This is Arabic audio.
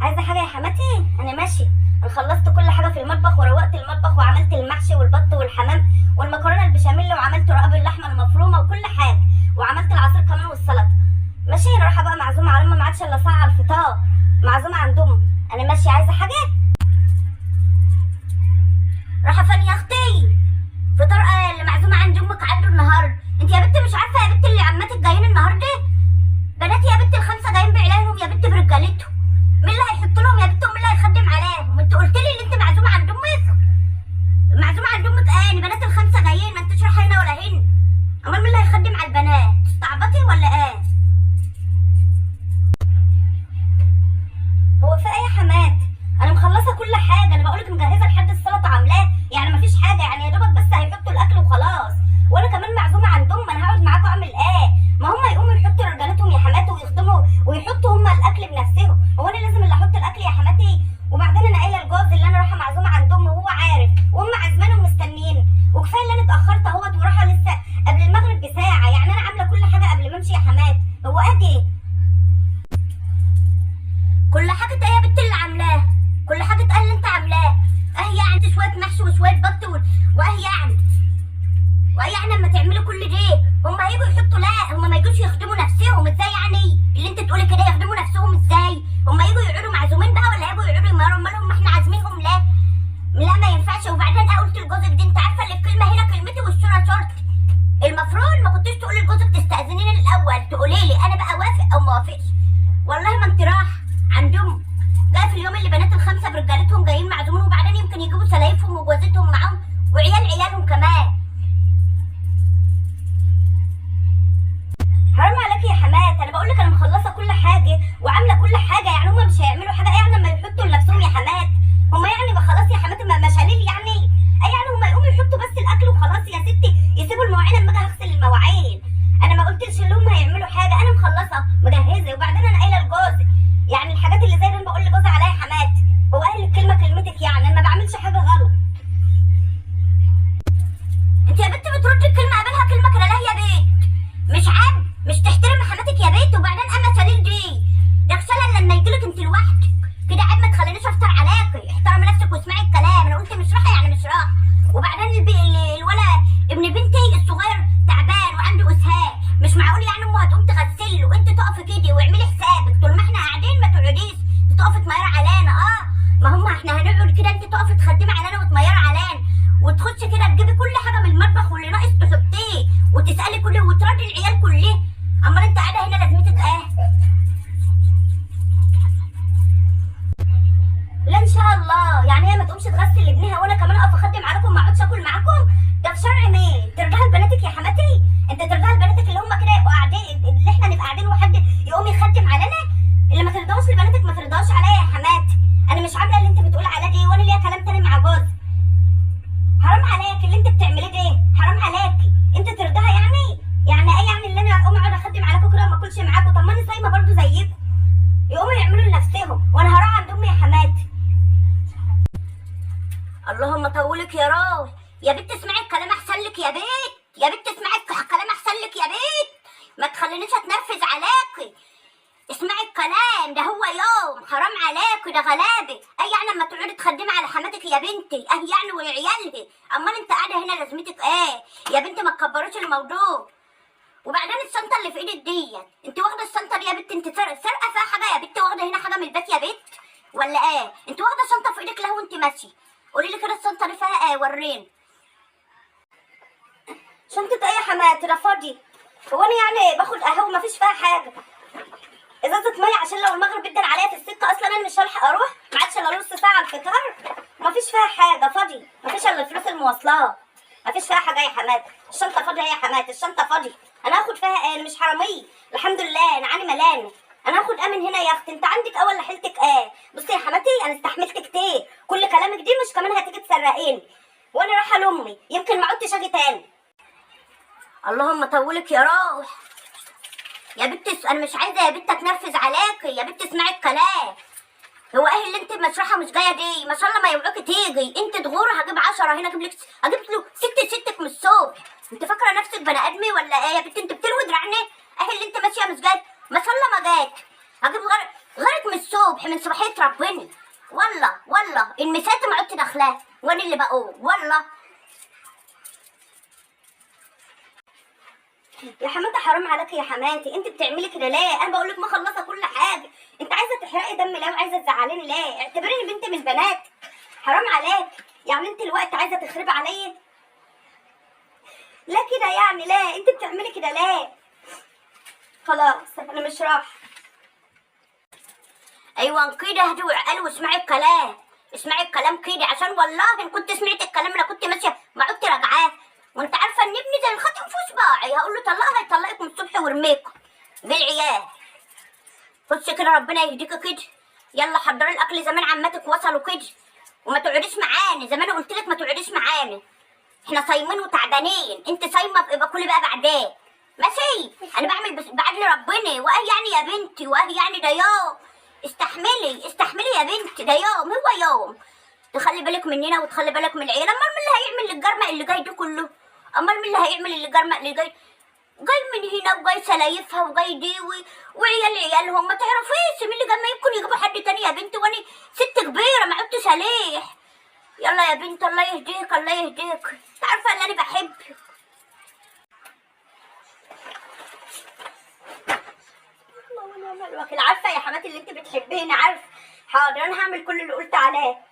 عايزه حاجه يا حماتي؟ انا ماشي. انا خلصت كل حاجه في المطبخ وروقت المطبخ وعملت المحشي والبط والحمام والمكرونه البشاميل وعملت رقاب اللحمه المفرومه وكل حاجه وعملت العصير كمان والسلطه. ماشي. انا رايحه بقى معزومه على ما عادش الا ساعه على الفطار. معزومه عند امي. انا ماشي. عايزه حاجه؟ رايحه فين يا اختي؟ فطار اللي معزومه عند امك عنده النهارده. انت يا بنت مش عارفه يا بنت اللي عماتك جايين النهارده؟ بناتي يا بنت الخمسه جايين بعيالهم يا بنت برجالتهم. مين اللي هيحط لهم يا بنت ومين اللي هيخدم عليهم؟ انت قلت لي ان انت معزومه عند امك. معزومه عند امك ايه؟ بنات الخمسه جايين، ما انتش رايحه هنا ولا هنا. امال مين اللي هيخدم على البنات؟ استعبطي ولا ايه؟ هو في ايه يا حمات؟ انا مخلصه كل حاجه. انا بقولك مجهزه لحد السلطه عاملاه، يعني مفيش حاجه، يعني يا دوبك بس هيحطوا الاكل وخلاص. وانا كمان معزومه عندهم. انا هقعد معاكم اعمل ايه؟ ما هم يقوموا يحطوا رجالتهم يا حماتي ويخدموا ويحطوا هم الاكل بنفسهم. هو انا لازم اللي احط الاكل يا حماتي؟ وبعدين انا قايله لجوزي اللي انا رايحه معزومه عندهم وهو عارف وهم عازماني ومستنيين. وكفايه اللي انا اتاخرت اهوت ورايحه لسه قبل المغرب بساعه. يعني انا عامله كل حاجه قبل ما امشي يا حمات. هو ادي كل حاجه ايه يا بنت اللي عاملاه؟ كل حاجه ايه اللي انت عاملاه؟ اهي يعني شويه محشي وشويه بط واهي يعني لما تعملوا كل ده هم هيجوا يحطوا؟ لا، هم ما يجوش يخدموا نفسهم. ازاي يعني اللي انت تقولي كده يخدموا نفسهم ازاي؟ هم يجوا يقعدوا معزومين بقى ولا يجوا يقعدوا يمروا؟ امال احنا عازمينهم لا. لا ما ينفعش. وبعدين انا قلت لجوزك دي، انت عارفه اللي الكلمه هنا كلمتي والصوره صورتي. المفروض ما كنتيش تقولي لجوزك تستاذنيني الاول، تقولي لي انا بقى وافق او ما وافقش. والله ما انت رايحه عندهم جايه في اليوم اللي بنات الخمسه برجالتهم جايين معزومين، وبعدين يمكن يجيبوا سلايفهم وجوازتهم معاهم عيالهم كمان. حرام عليكي يا حمات. انا بقول لك انا مخلصه كل حاجه وعامله كل حاجه. يعني هم مش هيعملوا حاجه يعني لما يحطوا لنفسهم يا حمات؟ هم يعني ما خلاص يا حمات مشاليل يعني؟ اي يعني هم يقوموا يحطوا بس الاكل وخلاص يا ستي؟ يسيبوا المواعين اما اجي اغسل المواعين. انا ما قلتلش ان هم هيعملوا حاجه. انا مخلصه مجهزه. وبعدين انا قايله لجوزي يعني الحاجات اللي زي دي بقول لجوزي عليها يا حمات. هو قال الكلمه كلمتك، يعني انا ما بعملش حاجه غلط. انت يا بنت بتردي الكلمه قبلها كلمه كده ليه يا بنت؟ مش عيب؟ مش تحترم حماتك يا بنت؟ وبعدين اما سليل دي ده خسالة لما يجيلك انت لوحدك كده. عيب ما تخلينيش افطر عليكي. احترمي نفسك واسمعي الكلام. انا قلت مش رايحه يعني مش رايحه. وبعدين الولا ابن بنتي الصغير تعبان وعنده اسهال. مش معقول يعني امه هتقوم تغسل له وانت تقفي كده واعملي حسابك طول ما احنا قاعدين ما تقعديش تقفي تميري علينا. ما هم احنا هنقعد كده انت تقفي تخدمي علينا وتميري علينا وتخشي كده تجيبي كل حاجه من المطبخ واللي ناقص تحطيه وتسالي كله وتراضي العيال كلها. امال انت قاعده هنا لازمتك ايه؟ لا ان شاء الله. يعني هي ما تقومش تغسل لابنها وانا كمان اقف اخدم عليكم ما اقعدش اكل معاكم؟ ده في شرع مين؟ ترجعها لبناتك يا حماتي؟ انت ترجعها لبناتك اللي هم كده يبقوا قاعدين، اللي احنا نبقى قاعدين وحد يقوم يخدم علينا؟ اللي ما ترضاش لبناتك ما ترضاش عليا يا حماتي. انا مش عامله اللي انت بتقولي عليه دي وانا ليا كلام تاني مع جوزي. حرام عليك اللي انت بتعمليه ده. حرام عليكي. انت ترضاها يعني ايه يعني اللي انا اقوم اقعد اخدم عليكم كده وما اكلش معاكم؟ طب ما انا صايمه برضه زيكم. يقوموا يعملوا لنفسهم وانا هروح عند امي يا حماتي. اللهم طولك يا روح. يا بنت اسمعي الكلام احسن لك يا بنت. يا بنت اسمعي الكلام احسن لك يا بنت. ما تخلينيش اتنرفز عليكي. اسمعي الكلام ده. هو يوم حرام عليكي ده غلابه. اي يعني لما تقعدي تخدمي على حماتك يا بنتي يعني وعيالها؟ امال انت قاعده هنا لازمتك ايه يا بنت؟ ما تكبروش الموضوع. وبعدين الشنطه اللي في ايدك ديت انت واخده الشنطه دي يا بنت؟ انت سرقه فيها حاجه يا بنت؟ واخده هنا حاجه من البيت يا بنت ولا ايه؟ انت واخده شنطه في ايدك لهو انت ماشيه؟ قولي لي كده الشنطه دي فيها ايه؟ وريني. شنطه ايه يا حماتي؟ ده فاضي. هو انا يعني باخد قهوه ما فيش فيها حاجه؟ ازازه ميه عشان لو المغرب جدا عليا في السكه. اصلا انا مش هلحق اروح. ما عادش الا نص ساعه على الفطار. ما فيش فيها حاجه. فاضي. ما فيش الا فلوس المواصلات. ما فيش فيها حاجه يا حماتي. الشنطه فاضيه يا حماتي. الشنطه فاضيه. انا هاخد فيها ايه؟ انا مش حراميه الحمد لله. انا عاني ملانه. انا هاخد ايه من هنا يا اختي؟ انت عندك اول ولا حيلتك ايه؟ بصي يا حماتي انا استحملت كتير. كل كلامك دي مش كمان هتيجي تسرقيني وانا رايحه لامي. يمكن ما عدتش اجي تاني. اللهم طولك يا روح. يا بنت انا مش عايزه يا بنت اتنرفز عليكي. يا بنت اسمعي الكلام. هو ايه اللي انت مشروحه مش جايه دي؟ ما شاء الله ما يوعوكي تيجي. انت تغوري هجيب 10 هنا اجيب لك اجيب له ستك من الصبح. انت فاكره نفسك بني ادمي ولا ايه يا بنت؟ انت بتروي دراعني. ايه اللي انت ماشيه مش جايه؟ ما شاء الله ما جات. هجيب غيرك من الصبح، من صبحيه ربنا. والله المسات ما عدت داخلاه، وانا اللي بقول والله. يا حماتي حرام عليكي يا حماتي، انت بتعملي كده ليه؟ انا بقول لك مخلصه كل حاجه، انت عايزه تحرقي دم ليه وعايزه تزعليني ليه؟ اعتبريني بنت من بنات، حرام عليك. يعني انت الوقت عايزه تخربي عليا؟ لا كده يعني، ليه انت بتعملي كده ليه؟ خلاص انا مش راح. ايوه كده هدي وعقل واسمعي الكلام، اسمعي الكلام كده، عشان والله ان كنت سمعت الكلام انا كنت ماشيه ما عدت راجعاه. وانت عارفه ان ابني زي الخاتم في صباعي، هقول له طلقها هيطلقك من الصبح ويرميكم بالعيال. بصي كده ربنا يهديكي كده. يلا حضري الاكل، زمان عماتك وصلوا كده. وما تقعديش معانا زي ما انا قلت لك، ما تقعديش معانا، احنا صايمين وتعبانين، انت صايمه يبقى كلي بقى بعدين. ماشي، انا بعمل بعدل ربنا، واه يعني يا بنتي، واه يعني ده يوم. استحملي يا بنتي، ده يوم، هو يوم. تخلي بالك مننا وتخلي بالك من العيال. امال مين اللي هيعمل الجرمق اللي جاي ده كله؟ امال مين اللي هيعمل الجرمق اللي جاي؟ جاي من هنا وجاي سلايفها وجاي ديوي عيالهم، ما تعرفيش مين اللي جاي، ما يمكن يجيبوا حد تاني يا بنتي، وانا ست كبيره ما عدتش عليه. يلا يا بنت، الله يهديك الله يهديك، انت عارفه ان انا بحبك. الله ونعم الوكيل، عارفه يا حماتي اللي انت بتحبيني، عارفه. حاضر انا هعمل كل اللي قلت عليه.